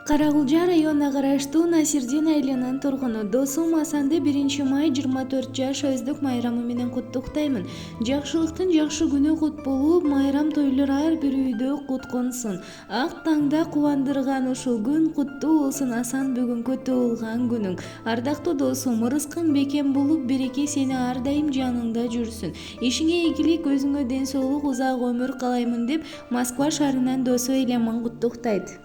Карагулжа районуна караштуу Насирдин айылынын тургуну досум Асанды 1-май 24 жаш өздүк майрамы менен куттуктаймын. Жакшылыктын жакшы күнү кут болуп, майрам тойлор ар бир үйдө кутконсун. Ак таңда кубандырган ушул күн куттуу болсун Асан, бүгүнкү туулган күнүң. Ардактуу досум, ырыскың бекем болуп, береке сени ар дайым жаныңда жүрсүн. Ишиңе ийгилик, өзүңө ден соолук, узак өмүр каалаймын деп Москва шаарынан досу Элеман куттуктайт.